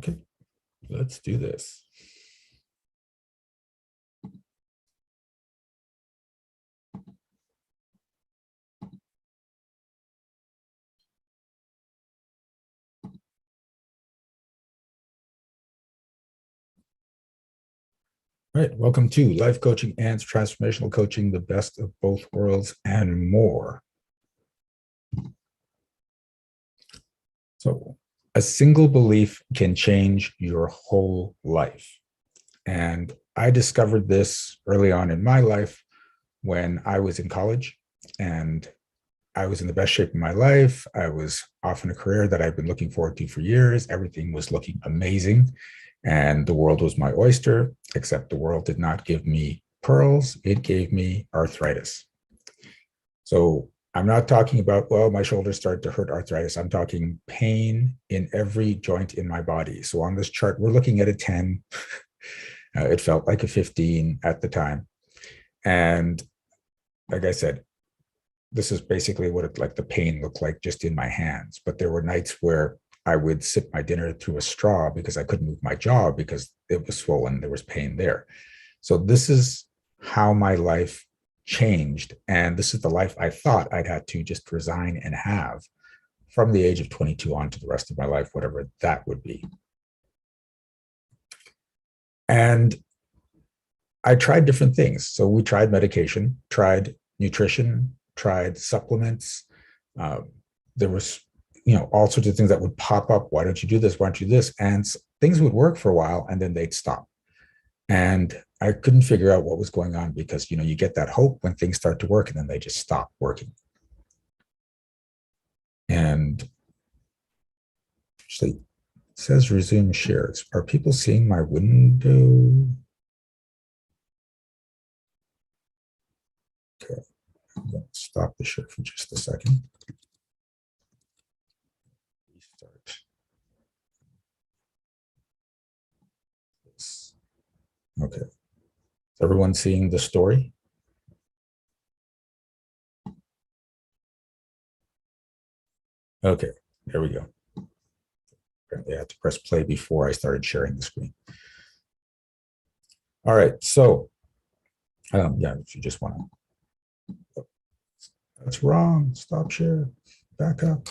Okay, let's do this. All right, welcome to Life Coaching and Transformational Coaching, the best of both worlds and more. So, a single belief can change your whole life. And I discovered this early on in my life when I was in college and I was in the best shape of my life. I was off in a career that I've been looking forward to for years. Everything was looking amazing. And the world was my oyster, except the world did not give me pearls. It gave me arthritis. So I'm not talking about, well, my shoulders started to hurt, arthritis. I'm talking pain in every joint in my body. So on this chart, we're looking at a 10. It felt like a 15 at the time. And like I said, this is basically what the pain looked like just in my hands. But there were nights where I would sip my dinner through a straw because I couldn't move my jaw because it was swollen. There was pain there. So this is how my life changed. And this is the life I thought I'd had to just resign and have from the age of 22 on to the rest of my life, whatever that would be. And I tried different things. So we tried medication, tried nutrition, tried supplements. There was, all sorts of things that would pop up. Why don't you do this? Why don't you do this? And things would work for a while and then they'd stop. And I couldn't figure out what was going on because, you get that hope when things start to work and then they just stop working. And actually, it says resume shares. Are people seeing my window? Okay, I'm going to stop the share for just a second. Restart. Okay. Is everyone seeing the story? Okay, there we go. Apparently I had to press play before I started sharing the screen. All right, so yeah, if you just want to, that's wrong, stop share, back up.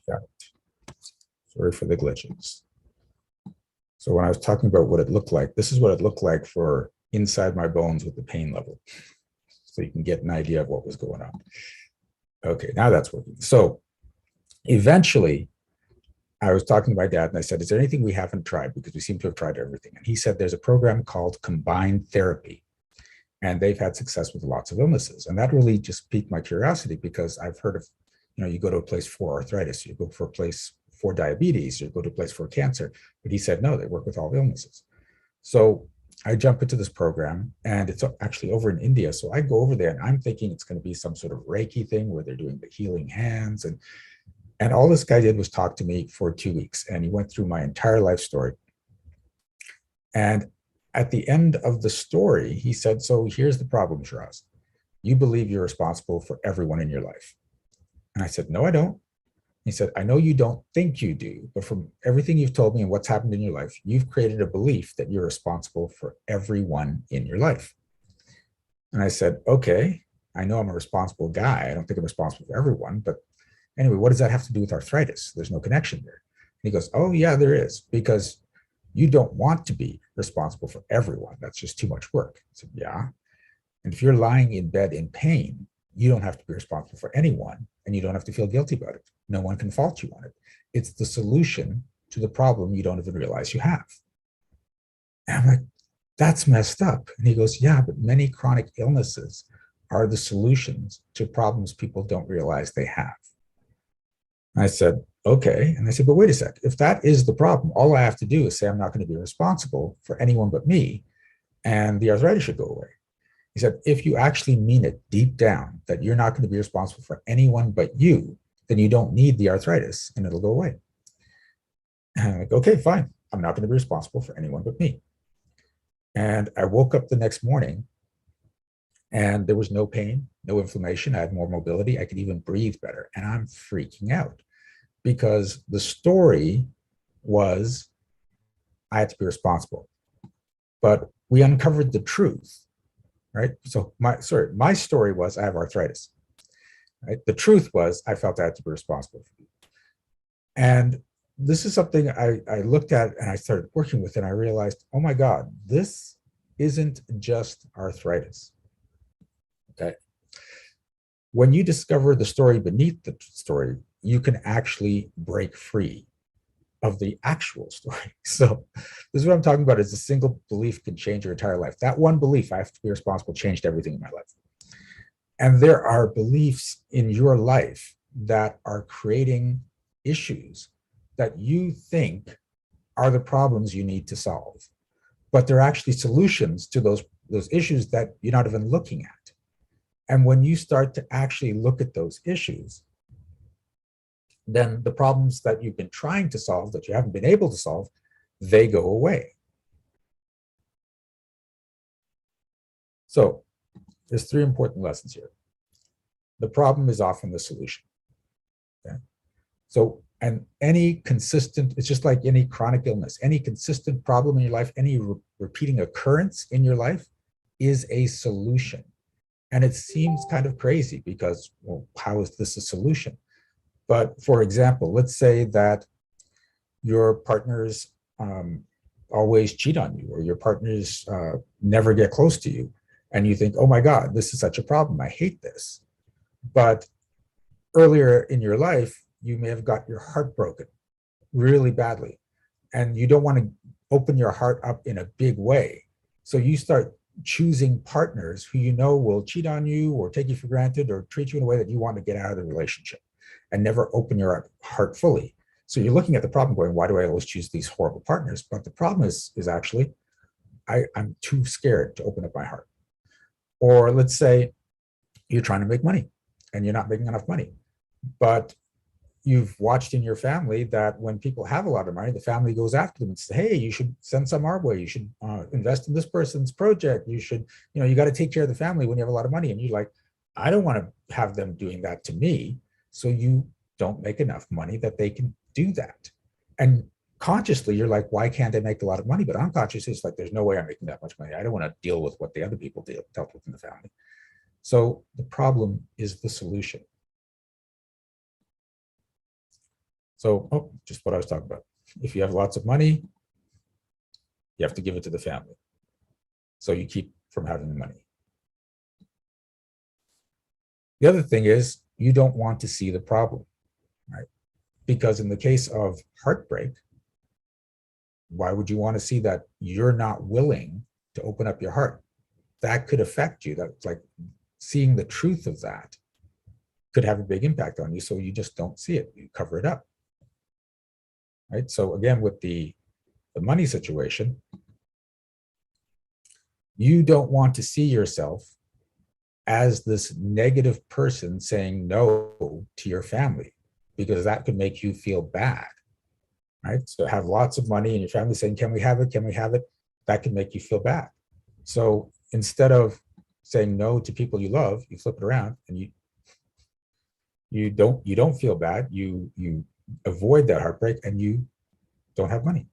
Got it. Sorry for the glitches. So when I was talking about what it looked like, this is what it looked like for inside my bones with the pain level. So you can get an idea of what was going on. Okay, now that's working. So eventually, I was talking to my dad and I said, is there anything we haven't tried? Because we seem to have tried everything. And he said, there's a program called combined therapy. And they've had success with lots of illnesses. And that really just piqued my curiosity because I've heard of, you go to a place for arthritis, you go for a place for diabetes, you go to a place for cancer. But he said, no, they work with all illnesses. So I jump into this program and it's actually over in India. So I go over there and I'm thinking it's going to be some sort of Reiki thing where they're doing the healing hands. And all this guy did was talk to me for 2 weeks. And he went through my entire life story. And at the end of the story, he said, so here's the problem, Shiraz. You believe you're responsible for everyone in your life. And I said, no, I don't. He said, I know you don't think you do, but from everything you've told me and what's happened in your life, you've created a belief that you're responsible for everyone in your life. And I said, okay, I know I'm a responsible guy. I don't think I'm responsible for everyone, but anyway, what does that have to do with arthritis? There's no connection there. And he goes, oh yeah, there is, because you don't want to be responsible for everyone. That's just too much work. I said, yeah. And if you're lying in bed in pain, you don't have to be responsible for anyone and you don't have to feel guilty about it. No one can fault you on it. It's the solution to the problem you don't even realize you have. And I'm like, that's messed up. And he goes, yeah, but many chronic illnesses are the solutions to problems people don't realize they have. I said, okay. And I said, but wait a sec. If that is the problem, all I have to do is say I'm not going to be responsible for anyone but me, and the arthritis should go away. He said, if you actually mean it deep down that you're not going to be responsible for anyone but you, then you don't need the arthritis and it'll go away. And I'm like, okay, fine. I'm not going to be responsible for anyone but me. And I woke up the next morning And there was no pain, no inflammation. I had more mobility. I could even breathe better. And I'm freaking out because the story was I had to be responsible. But we uncovered the truth, right? So my story was I have arthritis. Right? The truth was I felt I had to be responsible. And this is something I looked at and I started working with, and I realized, oh my God, this isn't just arthritis. Okay. When you discover the story beneath the story, you can actually break free of the actual story. So this is what I'm talking about is a single belief can change your entire life. That one belief, I have to be responsible, changed everything in my life. And there are beliefs in your life that are creating issues that you think are the problems you need to solve. But they're actually solutions to those issues that you're not even looking at. And when you start to actually look at those issues, then the problems that you've been trying to solve that you haven't been able to solve, they go away. So there's three important lessons here. The problem is often the solution. Okay? So, and any consistent, it's just like any chronic illness, any consistent problem in your life, any repeating occurrence in your life is a solution. And it seems kind of crazy because, well, how is this a solution? But for example, let's say that your partners always cheat on you, or your partners never get close to you. And you think, oh my God, this is such a problem. I hate this. But earlier in your life, you may have got your heart broken really badly. And you don't want to open your heart up in a big way. So you start choosing partners who you know will cheat on you or take you for granted or treat you in a way that you want to get out of the relationship and never open your heart fully. So you're looking at the problem going, why do I always choose these horrible partners? But the problem is actually, I'm too scared to open up my heart. Or let's say you're trying to make money and you're not making enough money. But you've watched in your family that when people have a lot of money, the family goes after them and says, hey, you should send some our way. You should invest in this person's project. You should, you got to take care of the family when you have a lot of money. And you're like, I don't want to have them doing that to me. So you don't make enough money that they can do that. And consciously, you're like, why can't I make a lot of money? But unconsciously, it's like, there's no way I'm making that much money. I don't want to deal with what the other people dealt with in the family. So the problem is the solution. So, just what I was talking about. If you have lots of money, you have to give it to the family. So you keep from having the money. The other thing is you don't want to see the problem, right? Because in the case of heartbreak, why would you want to see that you're not willing to open up your heart? That could affect you. That's like seeing the truth of that could have a big impact on you. So you just don't see it. You cover it up. Right. So again, with the money situation, you don't want to see yourself as this negative person saying no to your family, because that could make you feel bad. Right. So have lots of money and your family saying, can we have it? Can we have it? That can make you feel bad. So instead of saying no to people you love, you flip it around and you don't feel bad. You avoid that heartbreak and you don't have money.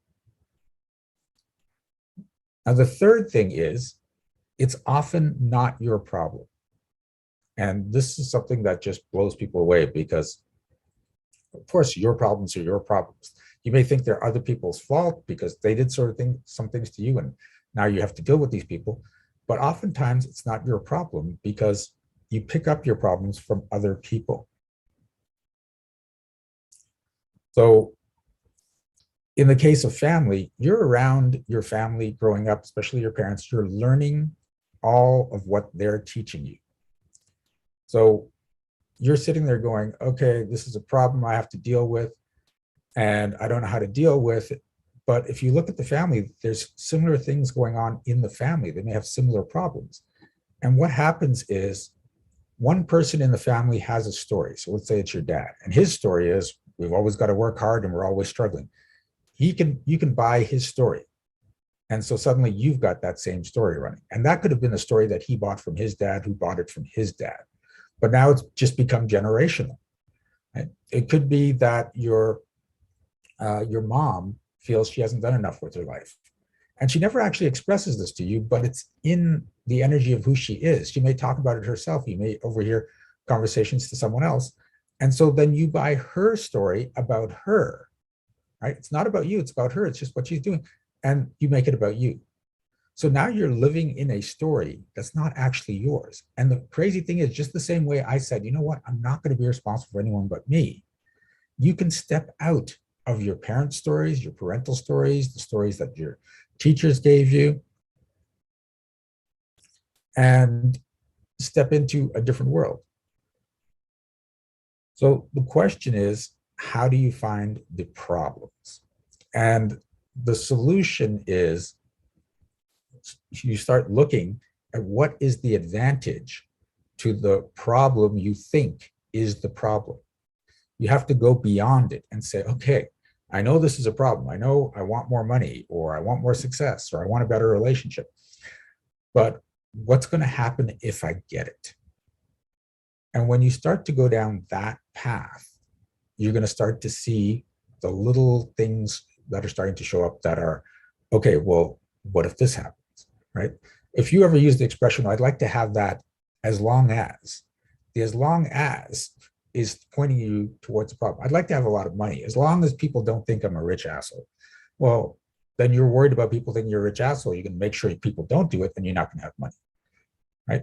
Now, the third thing is it's often not your problem. And this is something that just blows people away because, of course, your problems are your problems. You may think they're other people's fault because they did some things to you and now you have to deal with these people. But oftentimes it's not your problem because you pick up your problems from other people. So in the case of family, you're around your family growing up, especially your parents, you're learning all of what they're teaching you. So you're sitting there going, okay, this is a problem I have to deal with, and I don't know how to deal with it. But if you look at the family, there's similar things going on in the family. They may have similar problems. And what happens is one person in the family has a story. So let's say it's your dad, and his story is we've always got to work hard and we're always struggling. You can buy his story. And so suddenly you've got that same story running. And that could have been a story that he bought from his dad, who bought it from his dad. But now it's just become generational. Right? It could be that your mom feels she hasn't done enough with her life. And she never actually expresses this to you, but it's in the energy of who she is. She may talk about it herself. You may overhear conversations to someone else. And so then you buy her story about her, right? It's not about you, it's about her. It's just what she's doing. And you make it about you. So now you're living in a story that's not actually yours. And the crazy thing is, just the same way I said, you know what, I'm not going to be responsible for anyone but me. You can step out of your parents' stories, your parental stories, the stories that your teachers gave you, and step into a different world. So the question is, how do you find the problems? And the solution is you start looking at what is the advantage to the problem you think is the problem. You have to go beyond it and say, okay, I know this is a problem. I know I want more money, or I want more success, or I want a better relationship. But what's going to happen if I get it? And when you start to go down that path, you're going to start to see the little things that are starting to show up that are, okay, well, what if this happens, right? If you ever use the expression, I'd like to have that as long as, the as long as is pointing you towards the problem. I'd like to have a lot of money, as long as people don't think I'm a rich asshole. Well, then you're worried about people thinking you're a rich asshole. You can make sure people don't do it, then you're not going to have money, right?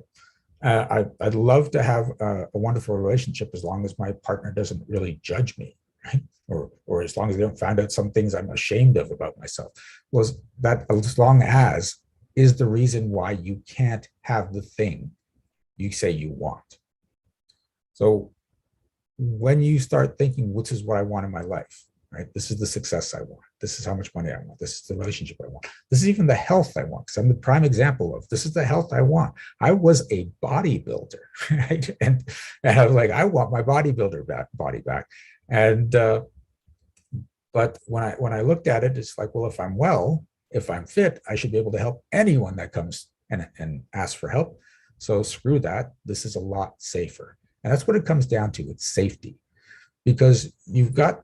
I'd love to have a wonderful relationship as long as my partner doesn't really judge me, right? Or as long as they don't find out some things I'm ashamed of about myself. Well, that as long as is the reason why you can't have the thing you say you want. So when you start thinking, this is what I want in my life, right? This is the success I want. This is how much money I want. This is the relationship I want. This is even the health I want, because I'm the prime example of this is the health I want. I was a bodybuilder, right? And I was like, I want my bodybuilder body back. And but when I looked at it, it's like, well, if I'm well, if I'm fit, I should be able to help anyone that comes and asks for help. So screw that. This is a lot safer. And that's what it comes down to. It's safety, because you've got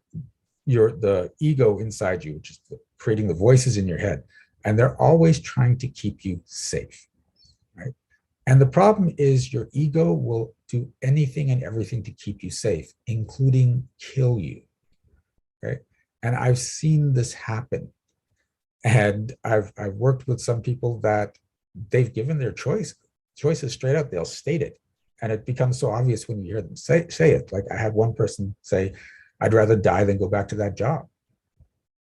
the ego inside you, which is creating the voices in your head, and they're always trying to keep you safe, right? And the problem is your ego will do anything and everything to keep you safe, including kill you, okay? And I've seen this happen, and I've worked with some people that they've given their choices straight up. They'll state it, and it becomes so obvious when you hear them say it. Like I had one person say, I'd rather die than go back to that job.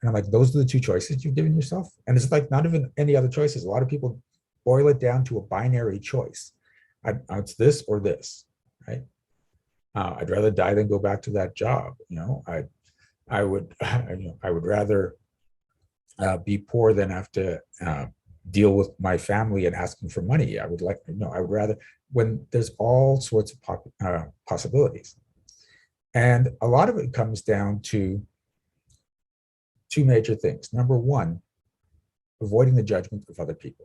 And I'm like, those are the two choices you've given yourself? And it's like not even any other choices. A lot of people boil it down to a binary choice. It's this or this, right? I'd rather die than go back to that job. I would rather be poor than have to deal with my family and asking for money. I would rather, when there's all sorts of possibilities. And a lot of it comes down to two major things. Number one, avoiding the judgment of other people.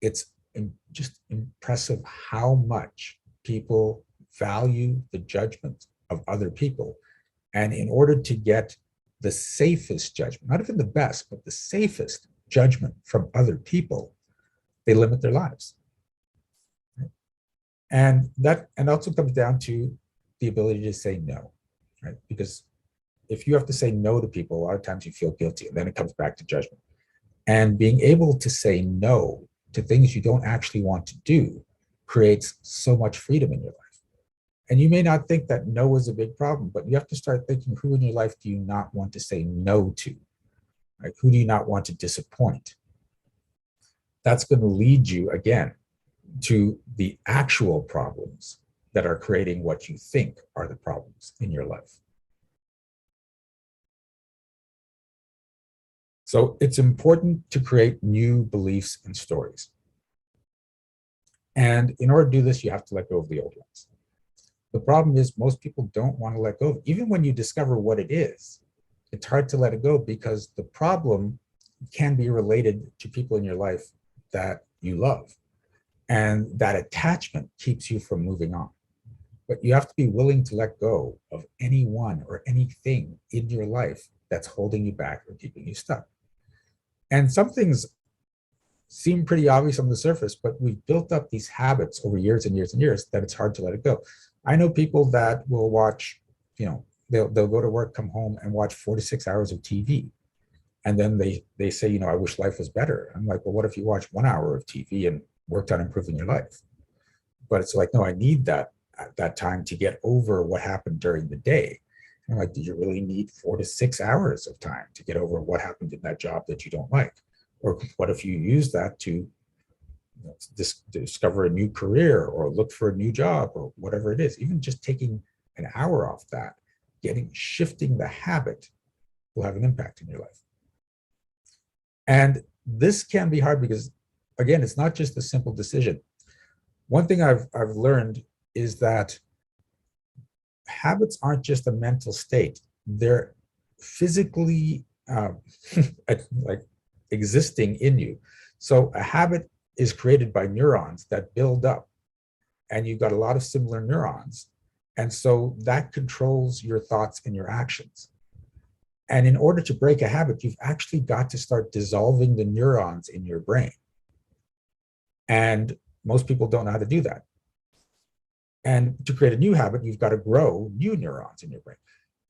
It's just impressive how much people value the judgment of other people. And in order to get the safest judgment, not even the best, but the safest judgment from other people, they limit their lives. And that also comes down to the ability to say no, right? Because if you have to say no to people, a lot of times you feel guilty, and then it comes back to judgment. And being able to say no to things you don't actually want to do creates so much freedom in your life. And you may not think that no is a big problem, but you have to start thinking, who in your life do you not want to say no to? Right? Who do you not want to disappoint? That's going to lead you, again, to the actual problems that are creating what you think are the problems in your life. So it's important to create new beliefs and stories. And in order to do this, you have to let go of the old ones. The problem is most people don't want to let go. Even when you discover what it is, it's hard to let it go, because the problem can be related to people in your life that you love. And that attachment keeps you from moving on. But you have to be willing to let go of anyone or anything in your life that's holding you back or keeping you stuck. And some things seem pretty obvious on the surface, but we've built up these habits over years and years and years that it's hard to let it go. I know people that will watch, they'll go to work, come home and watch 4 to 6 hours of TV. And then they say, I wish life was better. I'm like, well, what if you watch 1 hour of TV and worked on improving your life? But it's like, no, I need that at that time to get over what happened during the day. And I'm like, do you really need 4 to 6 hours of time to get over what happened in that job that you don't like? Or what if you use that to discover a new career or look for a new job or whatever it is? Even just taking an hour off that, shifting the habit will have an impact in your life. And this can be hard because, again, it's not just a simple decision. One thing I've learned is that habits aren't just a mental state. They're physically like existing in you. So a habit is created by neurons that build up, and you've got a lot of similar neurons. And so that controls your thoughts and your actions. And in order to break a habit, you've actually got to start dissolving the neurons in your brain. And most people don't know how to do that. And to create a new habit, you've got to grow new neurons in your brain.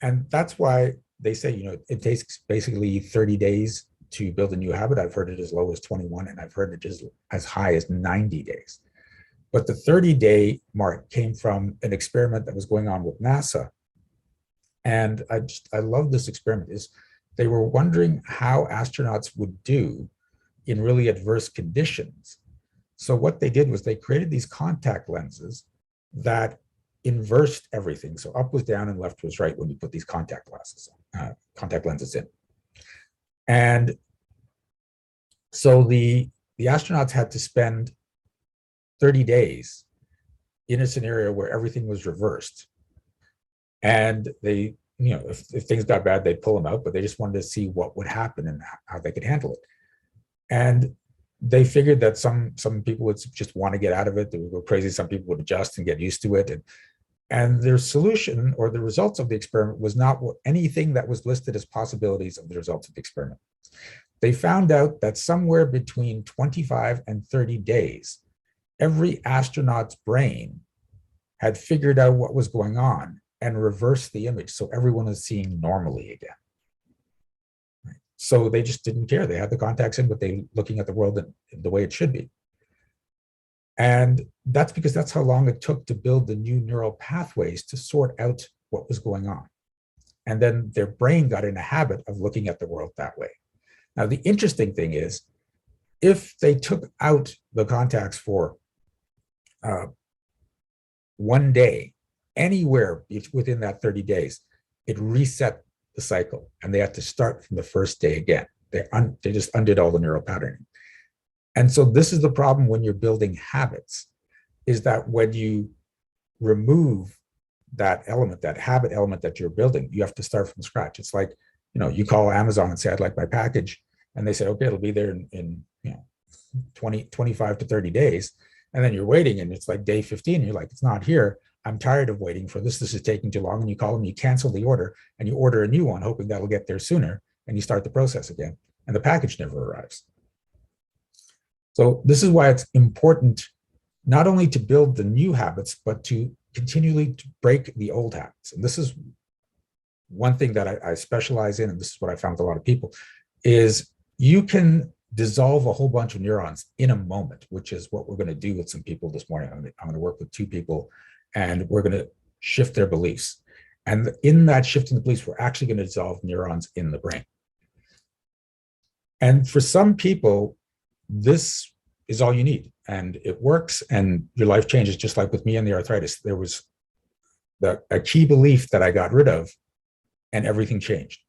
And that's why they say, it takes basically 30 days to build a new habit. I've heard it as low as 21, and I've heard it as high as 90 days. But the 30-day mark came from an experiment that was going on with NASA. And I love this experiment. Is they were wondering how astronauts would do in really adverse conditions. So what they did was they created these contact lenses that inversed everything. So up was down and left was right when you put these contact lenses in. And so the astronauts had to spend 30 days in a scenario where everything was reversed. And they, if things got bad, they'd pull them out, but they just wanted to see what would happen and how they could handle it. And they figured that some people would just want to get out of it. They would go crazy. Some people would adjust and get used to it. And their solution or the results of the experiment was not anything that was listed as possibilities of the results of the experiment. They found out that somewhere between 25 and 30 days, every astronaut's brain had figured out what was going on and reversed the image. So everyone was seeing normally again. Right? So they just didn't care. They had the contacts in, but they looking at the world the way it should be. And that's because that's how long it took to build the new neural pathways to sort out what was going on. And then their brain got in a habit of looking at the world that way. Now, the interesting thing is, if they took out the contacts for 1 day, anywhere within that 30 days, it reset the cycle, and they had to start from the first day again. They just undid all the neural patterning. And so this is the problem when you're building habits, is that when you remove that element, that habit element that you're building, you have to start from scratch. It's like, you call Amazon and say, I'd like my package. And they say, okay, it'll be there in 25 to 30 days. And then you're waiting, and it's like day 15. You're like, it's not here. I'm tired of waiting for this. This is taking too long. And you call them, you cancel the order, and you order a new one, hoping that'll get there sooner. And you start the process again. And the package never arrives. So this is why it's important not only to build the new habits, but to continually break the old habits. And this is one thing that I specialize in, and this is what I found with a lot of people, is you can dissolve a whole bunch of neurons in a moment, which is what we're going to do with some people this morning. I'm going to work with 2 people, and we're going to shift their beliefs. And in that shifting the beliefs, we're actually going to dissolve neurons in the brain. And for some people, this is all you need, and it works, and your life changes. Just like with me and the arthritis, there was a key belief that I got rid of, and everything changed.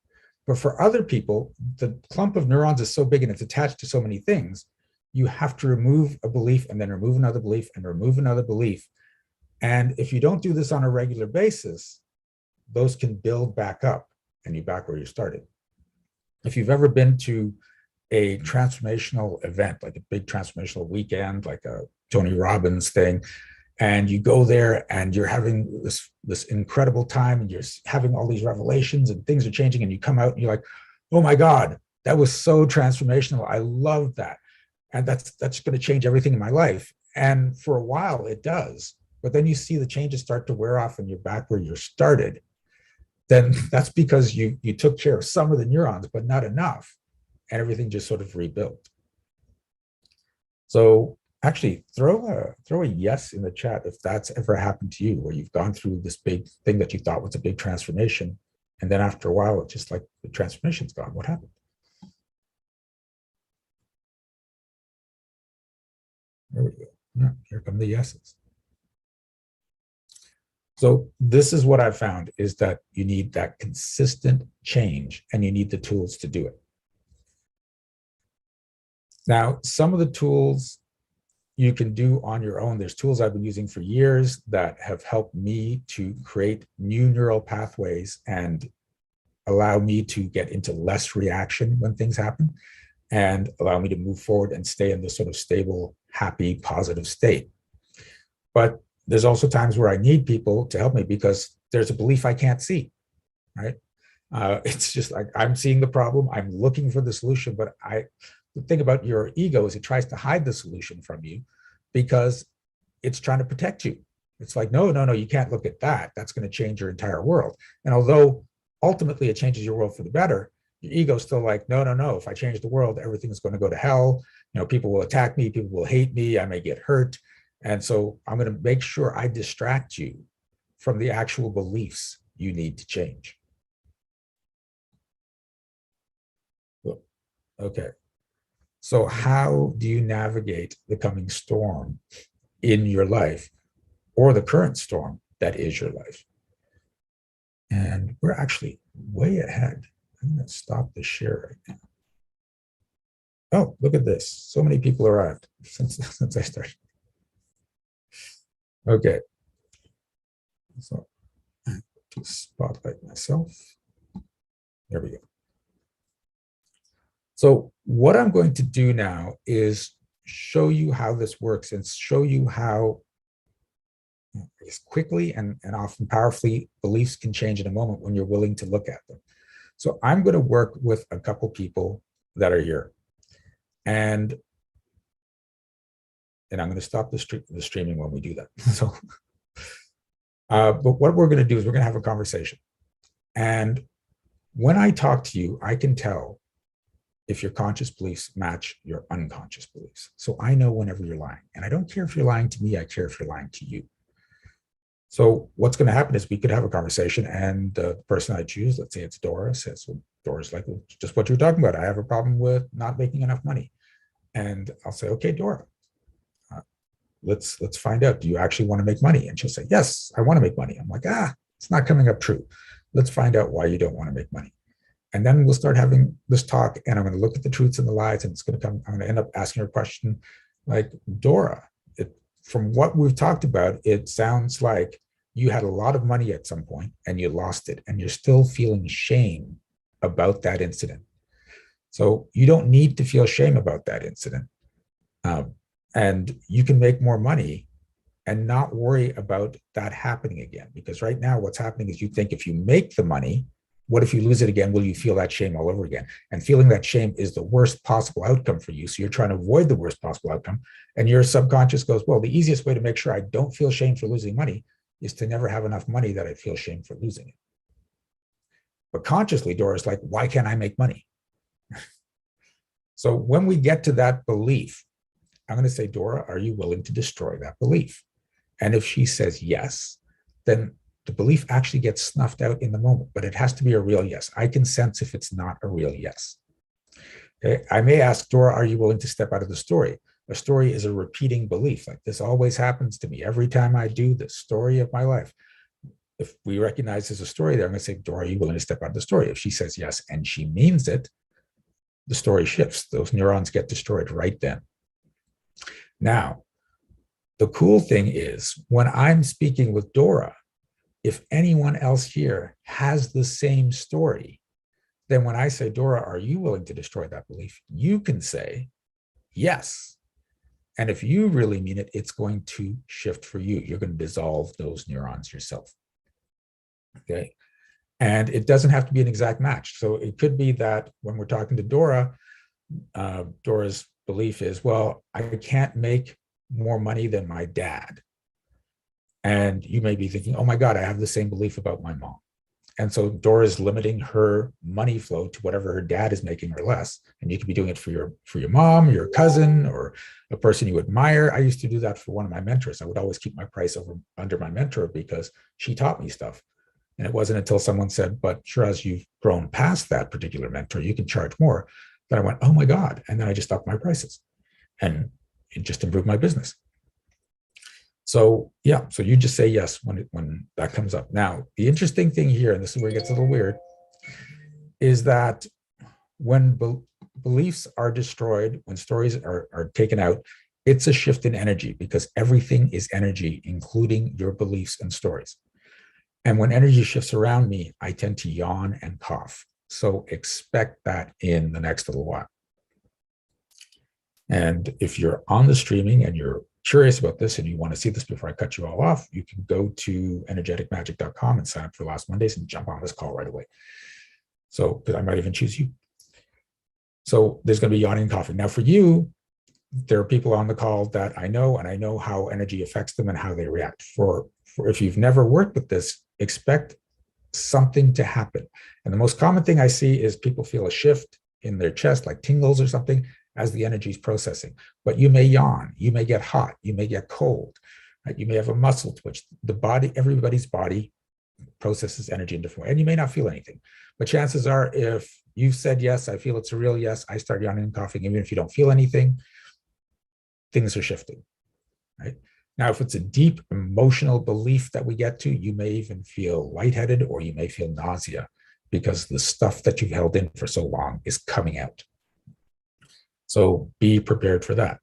But for other people, the clump of neurons is so big and it's attached to so many things, you have to remove a belief and then remove another belief and remove another belief. And if you don't do this on a regular basis, those can build back up and you're back where you started. If you've ever been to a transformational event, like a big transformational weekend, like a Tony Robbins thing, and you go there and you're having this incredible time and you're having all these revelations and things are changing, and you come out and you're like, oh my God, that was so transformational. I love that. And that's going to change everything in my life. And for a while it does. But then you see the changes start to wear off and you're back where you started. Then that's because you took care of some of the neurons, but not enough. And everything just sort of rebuilt. So actually throw a yes in the chat if that's ever happened to you, where you've gone through this big thing that you thought was a big transformation. And then after a while, it's just like the transformation's gone. What happened? There we go. Yeah, here come the yeses. So this is what I found, is that you need that consistent change and you need the tools to do it. Now, some of the tools you can do on your own. There's tools I've been using for years that have helped me to create new neural pathways and allow me to get into less reaction when things happen and allow me to move forward and stay in this sort of stable, happy, positive state. But there's also times where I need people to help me because there's a belief I can't see, right? It's just like I'm seeing the problem, I'm looking for the solution, but the thing about your ego is it tries to hide the solution from you because it's trying to protect you. It's like, no, you can't look at that. That's going to change your entire world. And although ultimately it changes your world for the better, your ego's still like, no. If I change the world, everything's going to go to hell. People will attack me. People will hate me. I may get hurt. And so I'm going to make sure I distract you from the actual beliefs you need to change. Okay. So how do you navigate the coming storm in your life, or the current storm that is your life? And we're actually way ahead. I'm going to stop the share right now. Oh, look at this. So many people arrived since I started. Okay. So to spotlight myself. There we go. So what I'm going to do now is show you how this works and show you how quickly and often powerfully beliefs can change in a moment when you're willing to look at them. So I'm going to work with a couple people that are here. And I'm going to stop the streaming when we do that. So, but what we're going to do is we're going to have a conversation. And when I talk to you, I can tell if your conscious beliefs match your unconscious beliefs. So I know whenever you're lying. And I don't care if you're lying to me, I care if you're lying to you. So what's going to happen is we could have a conversation, and the person I choose, let's say it's Dora, says, well, Dora's like, well, just what you're talking about. I have a problem with not making enough money. And I'll say, okay, Dora, let's find out. Do you actually want to make money? And she'll say, yes, I want to make money. I'm like, it's not coming up true. Let's find out why you don't want to make money. And then we'll start having this talk, and I'm going to look at the truths and the lies, and it's going to come. I'm going to end up asking her a question like, Dora, from what we've talked about, it sounds like you had a lot of money at some point and you lost it, and you're still feeling shame about that incident. So you don't need to feel shame about that incident. And you can make more money and not worry about that happening again. Because right now what's happening is you think if you make the money, what if you lose it again? Will you feel that shame all over again? And feeling that shame is the worst possible outcome for you. So you're trying to avoid the worst possible outcome. And your subconscious goes, well, the easiest way to make sure I don't feel shame for losing money is to never have enough money that I feel shame for losing it. But consciously, Dora's like, why can't I make money? So when we get to that belief, I'm going to say, Dora, are you willing to destroy that belief? And if she says yes, then the belief actually gets snuffed out in the moment, but it has to be a real yes. I can sense if it's not a real yes. Okay. I may ask, Dora, are you willing to step out of the story? A story is a repeating belief. Like, this always happens to me. Every time I do the story of my life, if we recognize there's a story there, I'm going to say, Dora, are you willing to step out of the story? If she says yes, and she means it, the story shifts. Those neurons get destroyed right then. Now, the cool thing is when I'm speaking with Dora, if anyone else here has the same story, then when I say, Dora, are you willing to destroy that belief? You can say, yes. And if you really mean it, it's going to shift for you. You're going to dissolve those neurons yourself. Okay. And it doesn't have to be an exact match. So it could be that when we're talking to Dora, Dora's belief is, well, I can't make more money than my dad. And you may be thinking, oh my God, I have the same belief about my mom. And so Dora's limiting her money flow to whatever her dad is making or less. And you could be doing it for your mom, your cousin, or a person you admire. I used to do that for one of my mentors. I would always keep my price under my mentor because she taught me stuff. And it wasn't until someone said, but sure, as you've grown past that particular mentor, you can charge more. Then I went, oh my God. And then I just upped my prices and it just improved my business. So yeah, so you just say yes when that comes up. Now, the interesting thing here, and this is where it gets a little weird, is that when beliefs are destroyed, when stories are taken out, it's a shift in energy because everything is energy, including your beliefs and stories. And when energy shifts around me, I tend to yawn and cough. So expect that in the next little while. And if you're on the streaming and you're curious about this and you want to see this before I cut you all off, you can go to energeticmagic.com and sign up for Last Mondays and jump on this call right away. So, because I might even choose you. So there's going to be yawning and coughing. Now for you, there are people on the call that I know, and I know how energy affects them and how they react. For if you've never worked with this, expect something to happen. And the most common thing I see is people feel a shift in their chest, like tingles or something, as the energy is processing. But you may yawn, you may get hot, you may get cold, right? You may have a muscle twitch. The body, everybody's body processes energy in different ways, and you may not feel anything. But chances are, if you've said yes, I feel it's a real yes, I start yawning and coughing, even if you don't feel anything, things are shifting, right? Now, if it's a deep emotional belief that we get to, you may even feel lightheaded or you may feel nausea because the stuff that you've held in for so long is coming out. So be prepared for that.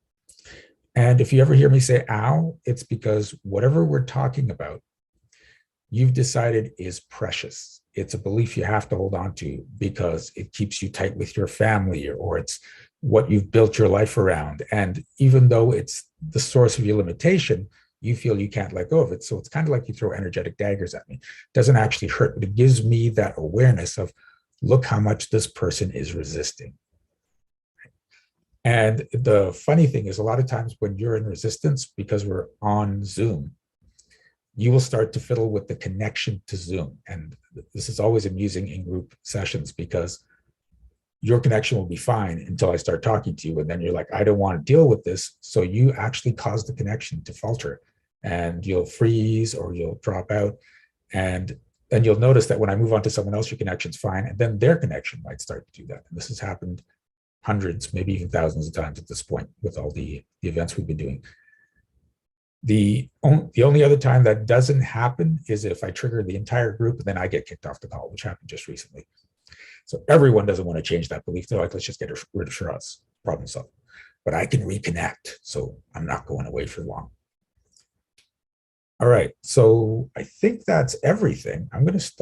And if you ever hear me say, ow, it's because whatever we're talking about, you've decided is precious. It's a belief you have to hold on to because it keeps you tight with your family, or it's what you've built your life around. And even though it's the source of your limitation, you feel you can't let go of it. So it's kind of like you throw energetic daggers at me. It doesn't actually hurt, but it gives me that awareness of, look how much this person is resisting. And the funny thing is, a lot of times when you're in resistance, because we're on Zoom, you will start to fiddle with the connection to Zoom. And this is always amusing in group sessions because your connection will be fine until I start talking to you. And then you're like, I don't want to deal with this. So you actually cause the connection to falter and you'll freeze or you'll drop out. And then you'll notice that when I move on to someone else, your connection's fine. And then their connection might start to do that. And this has happened hundreds, maybe even thousands of times at this point with all the events we've been doing. The only other time that doesn't happen is if I trigger the entire group and then I get kicked off the call, which happened just recently. So everyone doesn't want to change that belief. They're like, let's just get rid of Shiraz, problem solved. But I can reconnect, so I'm not going away for long. All right, so I think that's everything. I'm going to stop.